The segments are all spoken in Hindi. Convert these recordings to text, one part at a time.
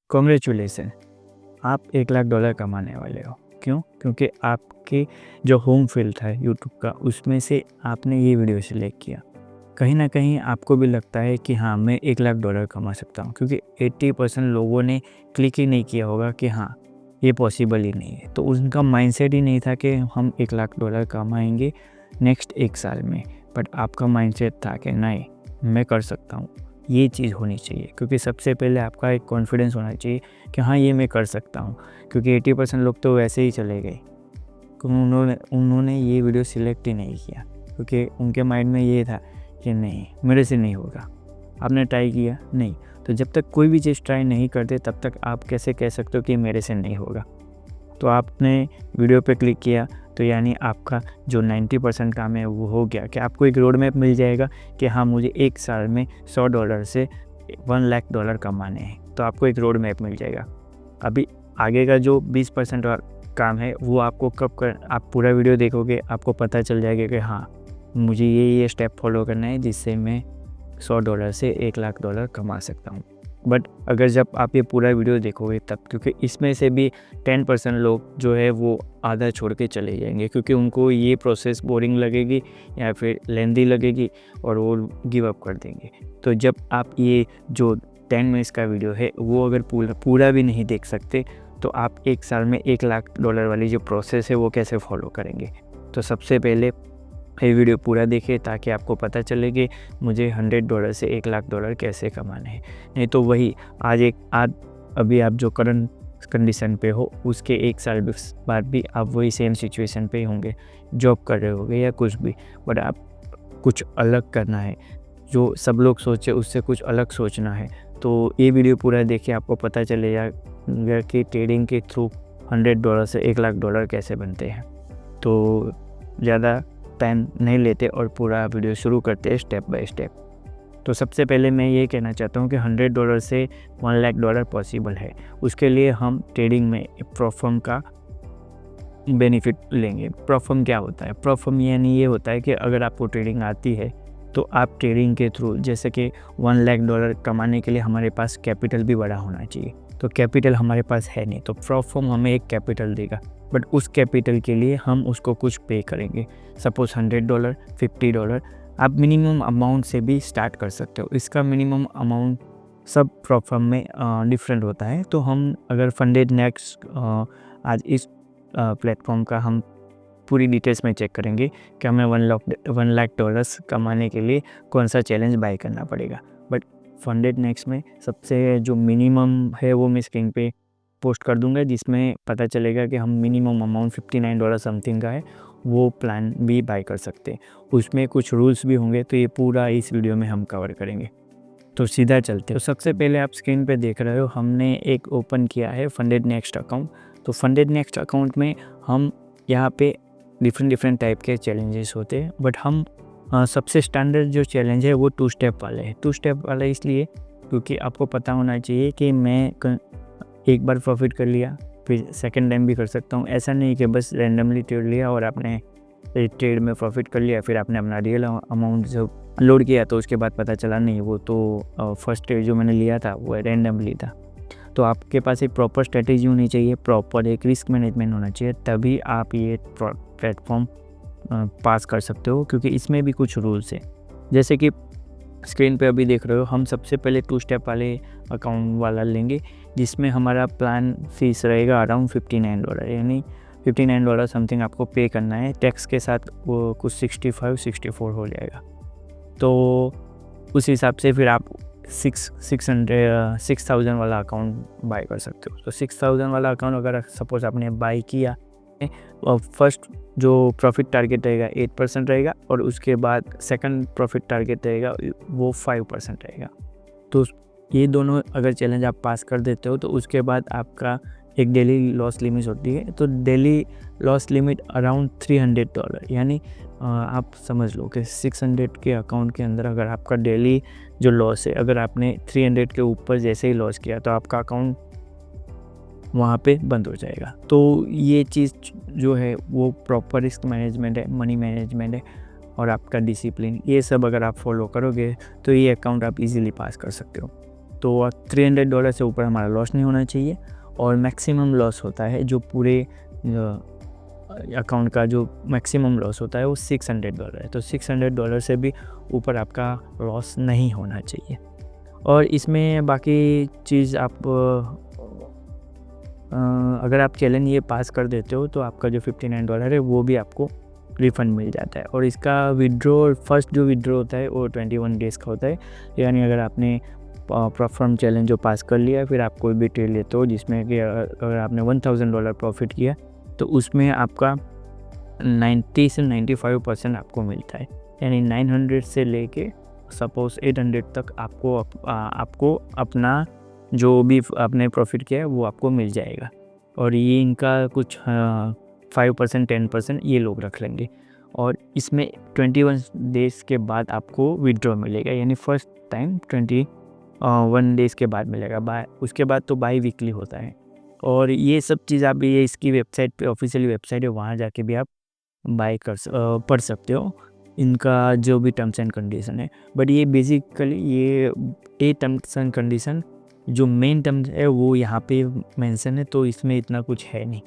कॉन्ग्रेचुलेसन, आप $1,00,000 कमाने वाले हो। क्यों? क्योंकि आपके जो होम फील्ड था यूट्यूब का, उसमें से आपने ये वीडियो सिलेक्ट किया। कहीं ना कहीं आपको भी लगता है कि हाँ, मैं $1,00,000 कमा सकता हूँ, क्योंकि 80% लोगों ने क्लिक ही नहीं किया होगा कि हाँ, ये पॉसिबल ही नहीं है। तो उनका माइंडसेट ही नहीं था कि हम $1,00,000 कमाएंगे नेक्स्ट 1 साल में। बट आपका माइंडसेट था कि नहीं, मैं कर सकता हूँ। ये चीज़ होनी चाहिए, क्योंकि सबसे पहले आपका एक कॉन्फिडेंस होना चाहिए कि हाँ, ये मैं कर सकता हूँ। क्योंकि 80% लोग तो वैसे ही चले गए, उन्होंने ये वीडियो सिलेक्ट ही नहीं किया, क्योंकि उनके माइंड में ये था कि नहीं, मेरे से नहीं होगा। आपने ट्राई किया? नहीं। तो जब तक कोई भी चीज़ ट्राई नहीं करते, तब तक आप कैसे कह सकते हो कि मेरे से नहीं होगा। तो आपने वीडियो पे क्लिक किया, तो यानी आपका जो 90% काम है वो हो गया, कि आपको एक रोड मैप मिल जाएगा कि हाँ, मुझे 1 साल में $100 से $1,00,000 कमाने हैं। तो आपको एक रोड मैप मिल जाएगा। अभी आगे का जो 20% और काम है वो आपको आप पूरा वीडियो देखोगे, आपको पता चल जाएगा कि हाँ, मुझे ये स्टेप फॉलो करना है जिससे मैं $100 से $1,00,000 कमा सकता हूँ। बट अगर जब आप ये पूरा वीडियो देखोगे तब, क्योंकि इसमें से भी 10% लोग जो है वो आधा छोड़ के चले जाएंगे, क्योंकि उनको ये प्रोसेस बोरिंग लगेगी या फिर लेंदी लगेगी और वो गिव अप कर देंगे। तो जब आप ये जो 10 मिनट्स का वीडियो है वो अगर पूरा भी नहीं देख सकते, तो आप 1 साल में $1,00,000 वाली जो प्रोसेस है वो कैसे फॉलो करेंगे। तो सबसे पहले ये वीडियो पूरा देखिए, ताकि आपको पता चले कि मुझे $100 से $1,00,000 कैसे कमाने हैं। नहीं तो वही आज अभी आप जो करंट कंडीशन पे हो, उसके 1 साल बाद भी आप वही सेम सिचुएशन पे ही होंगे, जॉब कर रहे होगे या कुछ भी। बट आप कुछ अलग करना है, जो सब लोग सोचे उससे कुछ अलग सोचना है। तो ये वीडियो पूरा देखिए, आपको पता चलेगा कि ट्रेडिंग के थ्रू $100 से $1,00,000 कैसे बनते हैं। तो ज़्यादा टाइम नहीं लेते और पूरा वीडियो शुरू करते हैं स्टेप बाय स्टेप। तो सबसे पहले मैं ये कहना चाहता हूँ कि $100 से $1,00,000 पॉसिबल है। उसके लिए हम ट्रेडिंग में प्रॉफर्म का बेनिफिट लेंगे। प्रॉफर्म क्या होता है? प्रॉफर्म यानी ये होता है कि अगर आपको ट्रेडिंग आती है, तो आप ट्रेडिंग के थ्रू, जैसे कि $1,00,000 कमाने के लिए हमारे पास कैपिटल भी बड़ा होना चाहिए। तो कैपिटल हमारे पास है नहीं, तो प्रॉफर्म हमें एक कैपिटल देगा। बट उस कैपिटल के लिए हम उसको कुछ पे करेंगे। सपोज $100, $50, आप मिनिमम अमाउंट से भी स्टार्ट कर सकते हो। इसका मिनिमम अमाउंट सब प्रॉफर्म में डिफरेंट होता है। तो हम अगर फंडेड नेक्स्ट आज इस प्लेटफॉर्म का हम पूरी डिटेल्स में चेक करेंगे कि हमें $1,00,000 कमाने के लिए कौन सा चैलेंज बाय करना पड़ेगा। बट फंडेड नेक्स्ट में सबसे जो मिनिमम है वो मैं स्क्रीन पे पोस्ट कर दूंगा, जिसमें पता चलेगा कि हम मिनिमम अमाउंट $59 समथिंग का है, वो प्लान भी बाय कर सकते हैं। उसमें कुछ रूल्स भी होंगे, तो ये पूरा इस वीडियो में हम कवर करेंगे। तो सीधा चलते हैं। तो सबसे पहले आप स्क्रीन पे देख रहे हो, हमने एक ओपन किया है फंडेड नेक्स्ट अकाउंट। तो फंडेड नेक्स्ट अकाउंट में हम यहाँ पे डिफरेंट टाइप के चैलेंजेस होते हैं, बट हम सबसे स्टैंडर्ड जो चैलेंज है वो 2 स्टेप वाले है। 2 स्टेप वाला इसलिए क्योंकि आपको पता होना चाहिए कि मैं एक बार प्रॉफिट कर लिया, फिर सेकंड टाइम भी कर सकता हूँ। ऐसा नहीं कि बस रैंडमली ट्रेड लिया और आपने ट्रेड में प्रॉफिट कर लिया, फिर आपने अपना रियल अमाउंट जब लोड किया तो उसके बाद पता चला नहीं, वो तो फर्स्ट ट्रेड जो मैंने लिया था वो रैंडमली था। तो आपके पास एक प्रॉपर स्ट्रेटेजी होनी चाहिए, प्रॉपर एक रिस्क मैनेजमेंट होना चाहिए, तभी आप ये प्लेटफॉर्म पास कर सकते हो, क्योंकि इसमें भी कुछ रूल्स हैं। जैसे कि स्क्रीन पे अभी देख रहे हो, हम सबसे पहले 2 स्टेप वाले अकाउंट वाला लेंगे, जिसमें हमारा प्लान फीस रहेगा अराउंड $59, यानी $59 समथिंग आपको पे करना है। टैक्स के साथ वो कुछ 65-64 हो जाएगा। तो उस हिसाब से फिर आप 6,000 वाला अकाउंट बाय कर सकते हो। तो 6,000 वाला अकाउंट अगर सपोज आपने बाय किया, और फर्स्ट जो प्रॉफिट टारगेट रहेगा 8% रहेगा, और उसके बाद सेकंड प्रॉफिट टारगेट रहेगा वो 5% रहेगा। तो ये दोनों अगर चैलेंज आप पास कर देते हो, तो उसके बाद आपका एक डेली लॉस लिमिट होती है। तो डेली लॉस लिमिट अराउंड $300, यानी आप समझ लो कि 600 के अकाउंट के अंदर अगर आपका डेली जो लॉस है, अगर आपने 300 के ऊपर जैसे ही लॉस किया तो आपका अकाउंट वहाँ पे बंद हो जाएगा। तो ये चीज़ जो है वो प्रॉपर रिस्क मैनेजमेंट है, मनी मैनेजमेंट है, और आपका डिसिप्लिन, ये सब अगर आप फॉलो करोगे तो ये अकाउंट आप इजीली पास कर सकते हो। तो $300 से ऊपर हमारा लॉस नहीं होना चाहिए। और मैक्सिमम लॉस होता है जो पूरे अकाउंट का जो मैक्सिमम लॉस होता है वो $600 है। तो $600 से भी ऊपर आपका लॉस नहीं होना चाहिए। और इसमें बाकी चीज़ आप अगर आप चैलेंज ये पास कर देते हो तो आपका जो $59 है वो भी आपको रिफ़ंड मिल जाता है। और इसका विड्रॉ फर्स्ट जो विड्रॉ होता है वो 21 डेज़ का होता है। यानी अगर आपने परफॉर्म चैलेंज जो पास कर लिया फिर आप कोई भी ट्रेड लेते हो जिसमें कि अगर आपने $1000 प्रॉफिट किया तो उसमें आपका 90 से 95% आपको मिलता है। यानी 900 से लेके सपोज़ 800 तक आपको अपना जो भी आपने प्रॉफिट किया है वो आपको मिल जाएगा। और ये इनका कुछ 5% 10% ये लोग रख लेंगे। और इसमें 21 डेज़ के बाद आपको विड्रॉ मिलेगा। यानी फर्स्ट टाइम 21 डेज़ के बाद मिलेगा। उसके बाद तो बाई वीकली होता है। और ये सब चीज़ आप ये इसकी वेबसाइट पे ऑफिशियल वेबसाइट है वहाँ जाके भी आप बाय पढ़ सकते हो इनका जो भी टर्म्स एंड कंडीशन है। बट ये बेसिकली ये टर्म्स एंड कंडीशन जो मेन टर्म्स है वो यहाँ पे मेंशन है, तो इसमें इतना कुछ है नहीं।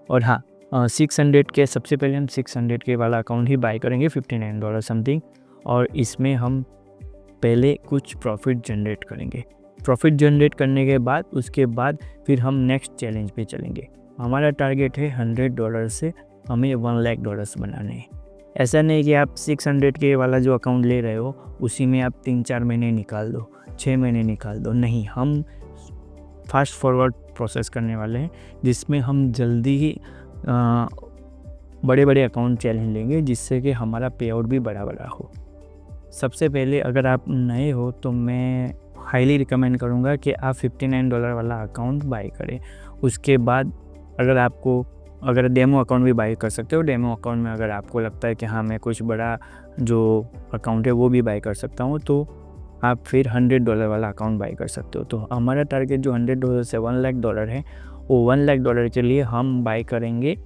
और हाँ 600 के सबसे पहले हम 600 के वाला अकाउंट ही बाय करेंगे $59 समथिंग। और इसमें हम पहले कुछ प्रॉफिट जनरेट करेंगे। प्रॉफिट जनरेट करने के बाद उसके बाद फिर हम नेक्स्ट चैलेंज पे चलेंगे। हमारा टारगेट है $100 से हमें $1,00,000 बनाने हैं। ऐसा नहीं कि आप 600 के वाला जो अकाउंट ले रहे हो उसी में आप 3-4 महीने निकाल दो, 6 महीने निकाल दो। नहीं, हम फास्ट फॉरवर्ड प्रोसेस करने वाले हैं जिसमें हम जल्दी ही बड़े बड़े अकाउंट चैलेंज लेंगे जिससे कि हमारा पे आउट भी बड़ा हो। सबसे पहले अगर आप नए हो तो मैं हाईली रिकमेंड करूँगा कि आप $59 वाला अकाउंट बाय करें। उसके बाद अगर डेमो अकाउंट भी बाय कर सकते हो। डेमो अकाउंट में अगर आपको लगता है कि हाँ मैं कुछ बड़ा जो अकाउंट है वो भी बाय कर सकता हूँ तो आप फिर $100 वाला अकाउंट बाय कर सकते हो। तो हमारा टारगेट जो $100 से $1,00,000 है वो $1,00,000 के लिए हम बाय करेंगे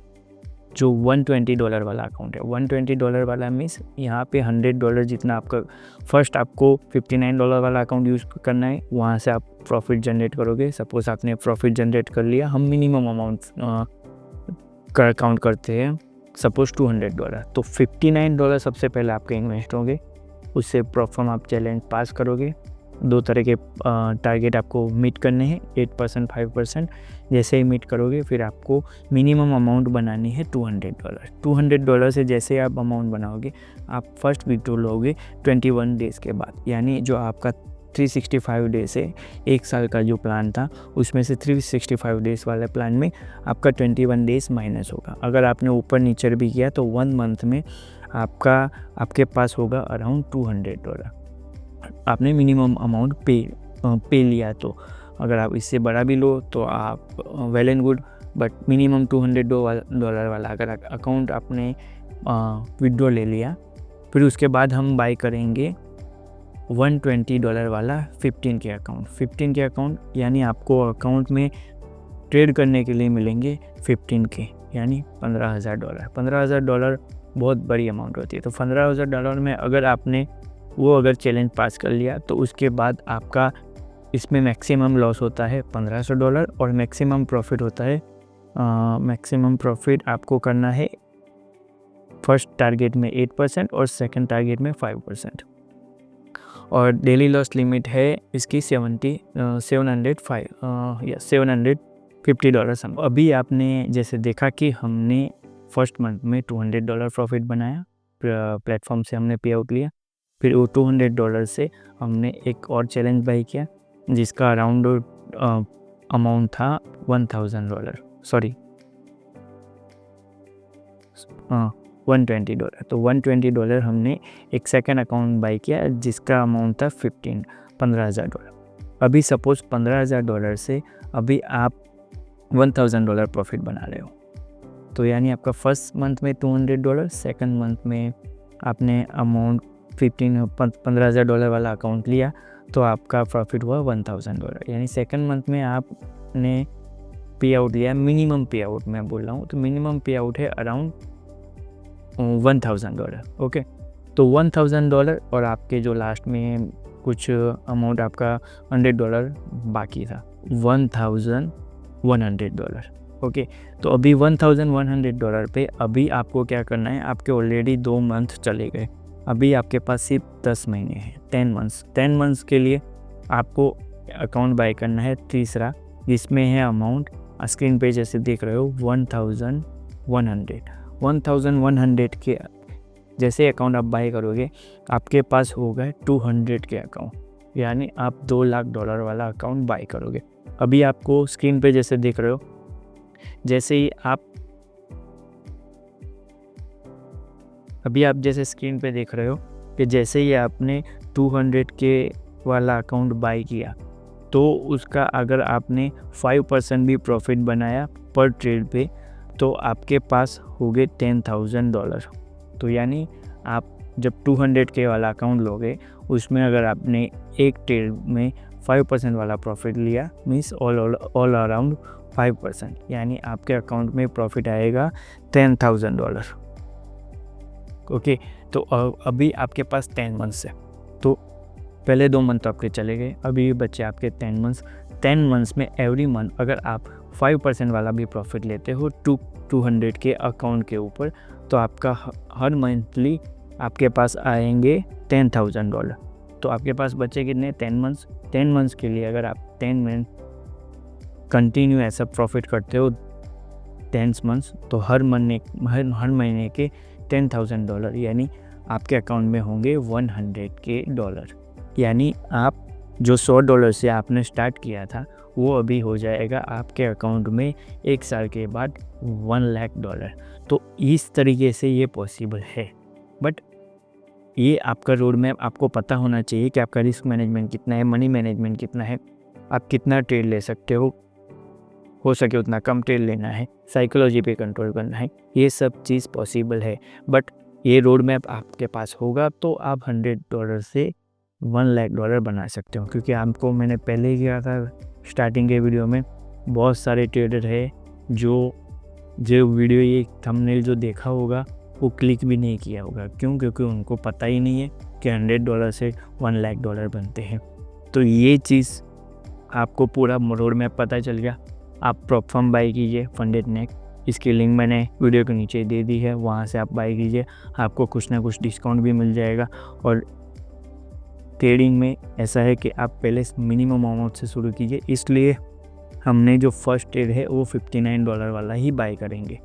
जो $120 वाला अकाउंट है। $120 वाला मीन्स यहाँ पे $100 जितना आपका फर्स्ट आपको $59 वाला अकाउंट यूज़ करना है, वहाँ से आप प्रॉफिट जनरेट करोगे। सपोज़ आपने प्रॉफिट जनरेट कर लिया, हम मिनिमम अमाउंट का काउंट करते हैं सपोज़ $200, तो $59 सबसे पहले आपके इन्वेस्ट होंगे। उससे परफॉर्म आप चैलेंज पास करोगे। 2 तरह के टारगेट आपको मीट करने हैं, 8% 5%। जैसे ही मीट करोगे फिर आपको मिनिमम अमाउंट बनानी है $200। $200 से जैसे आप अमाउंट बनाओगे आप फर्स्ट विड्रॉ लोगे 21 डेज़ के बाद। यानी जो आपका 365 डेज़ है, 1 साल का जो प्लान था उसमें से 365 डेज़ वाले प्लान में आपका 21 डेज़ माइनस होगा। अगर आपने ऊपर नीचे भी किया तो 1 मंथ में आपके पास होगा अराउंड $200। आपने मिनिमम अमाउंट पे लिया। तो अगर आप इससे बड़ा भी लो तो आप well and good, but minimum $200 वाला अगर अकाउंट आपने विड्रॉ ले लिया फिर उसके बाद हम बाय करेंगे $120 वाला 15 के अकाउंट। यानी आपको अकाउंट में ट्रेड करने के लिए मिलेंगे 15 के यानी $15,000। $15,000 बहुत बड़ी अमाउंट होती है। तो $15,000 में अगर चैलेंज पास कर लिया तो उसके बाद आपका इसमें मैक्सिमम लॉस होता है $1,500 और मैक्सिमम प्रॉफिट होता है मैक्सिमम प्रॉफिट आपको करना है फर्स्ट टारगेट में 8% और सेकंड टारगेट में 5%। और डेली लॉस लिमिट है इसकी $750। अभी आपने जैसे देखा कि हमने फर्स्ट मंथ में $200 प्रॉफिट बनाया, प्लेटफॉर्म से हमने पे आउट लिया। फिर वो $200 से हमने एक और चैलेंज बाय किया जिसका अराउंड अमाउंट था $1,000, सॉरी $120। तो $120 हमने एक सेकंड अकाउंट बाय किया जिसका अमाउंट था $15,000। अभी सपोज़ $15,000 से अभी आप $1,000 प्रॉफिट बना रहे हो। तो यानी आपका फर्स्ट मंथ में $200, सेकंड मंथ में आपने अमाउंट $15,000 वाला अकाउंट लिया तो आपका प्रॉफिट हुआ $1,000। यानी सेकंड मंथ में आपने पे आउट लिया, मिनिमम पे आउट मैं बोल रहा हूँ, तो मिनिमम पे आउट है अराउंड $1,000। ओके, तो $1,000 और आपके जो लास्ट में कुछ अमाउंट आपका $100 बाकी था, $1100। ओके, तो अभी $1100 पे अभी आपको क्या करना है, आपके ऑलरेडी 2 मंथ चले गए, अभी आपके पास सिर्फ 10 महीने हैं, 10 मंथ्स के लिए आपको अकाउंट बाय करना है तीसरा, जिसमें है अमाउंट स्क्रीन पे जैसे देख रहे हो 1100 के जैसे अकाउंट आप बाय करोगे आपके पास होगा 200 के अकाउंट, यानी आप $2 लाख वाला अकाउंट बाय करोगे। अभी आपको स्क्रीन पे जैसे देख रहे हो, जैसे ही आप जैसे स्क्रीन पे देख रहे हो कि जैसे ही आपने 200 के वाला अकाउंट बाय किया तो उसका अगर आपने 5% भी प्रॉफिट बनाया पर ट्रेड पे तो आपके पास हो गए $10,000। तो यानी आप जब 200 के वाला अकाउंट लोगे उसमें अगर आपने एक ट्रेड में 5% वाला प्रॉफिट लिया मीन्स ऑल अराउंड 5%, यानी आपके अकाउंट में प्रॉफिट आएगा $10,000। ओके, तो अभी आपके पास 10 मंथ्स है, तो पहले 2 मंथ आपके चले गए, अभी बचे आपके 10 मंथ्स। 10 मंथ्स में एवरी मंथ अगर आप 5% वाला भी प्रॉफिट लेते हो 200 के अकाउंट के ऊपर, तो आपका हर मंथली आपके पास आएंगे $10,000। तो आपके पास बचे कितने, 10 मंथ्स के लिए अगर आप 10 मंथ कंटिन्यू ऐसा प्रॉफिट करते हो 10 मंथ्स, तो हर महीने के $10,000, यानी आपके अकाउंट में होंगे $100 के, यानी आप जो $100 से आपने स्टार्ट किया था वो अभी हो जाएगा आपके अकाउंट में 1 साल के बाद $1 लाख। तो इस तरीके से ये पॉसिबल है, बट ये आपका रोड मैप आपको पता होना चाहिए कि आपका रिस्क मैनेजमेंट कितना है, मनी मैनेजमेंट कितना है, आप कितना ट्रेड ले सकते हो सके उतना कम ट्रेड लेना है, साइकोलॉजी पे कंट्रोल करना है, ये सब चीज़ पॉसिबल है। बट ये रोड मैप आपके पास होगा तो आप $100 से $1 लाख बना सकते हो, क्योंकि आपको मैंने पहले ही कहा था स्टार्टिंग के वीडियो में, बहुत सारे ट्रेडर है जो वीडियो ये थंबनेल जो देखा होगा वो क्लिक भी नहीं किया होगा। क्यों? क्योंकि उनको पता ही नहीं है कि $100 से $1 लाख बनते हैं। तो ये चीज़ आपको पूरा रोड मैप पता चल गया। आप प्रॉप फर्म बाई कीजिए फंडेड.नेट, इसकी लिंक मैंने वीडियो के नीचे दे दी है, वहाँ से आप बाई कीजिए, आपको कुछ ना कुछ डिस्काउंट भी मिल जाएगा। और ट्रेडिंग में ऐसा है कि आप पहले मिनिमम अमाउंट से शुरू कीजिए, इसलिए हमने जो फर्स्ट ट्रेड है वो $59 वाला ही बाय करेंगे।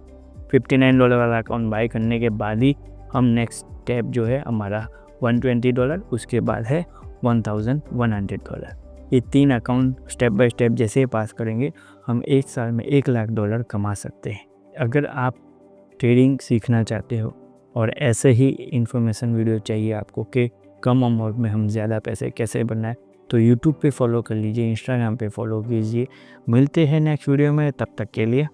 $59 वाला अकाउंट बाय करने के बाद ही हम नेक्स्ट स्टेप जो है हमारा $120, उसके बाद है $1,100। ये 3 अकाउंट स्टेप बाय स्टेप जैसे पास करेंगे हम 1 साल में $1 लाख कमा सकते हैं। अगर आप ट्रेडिंग सीखना चाहते हो और ऐसे ही इन्फॉर्मेशन वीडियो चाहिए आपको कि कम अमाउंट में हम ज़्यादा पैसे कैसे बनाएं, तो यूट्यूब पे फॉलो कर लीजिए, इंस्टाग्राम पे फॉलो कीजिए। मिलते हैं नेक्स्ट वीडियो में, तब तक के लिए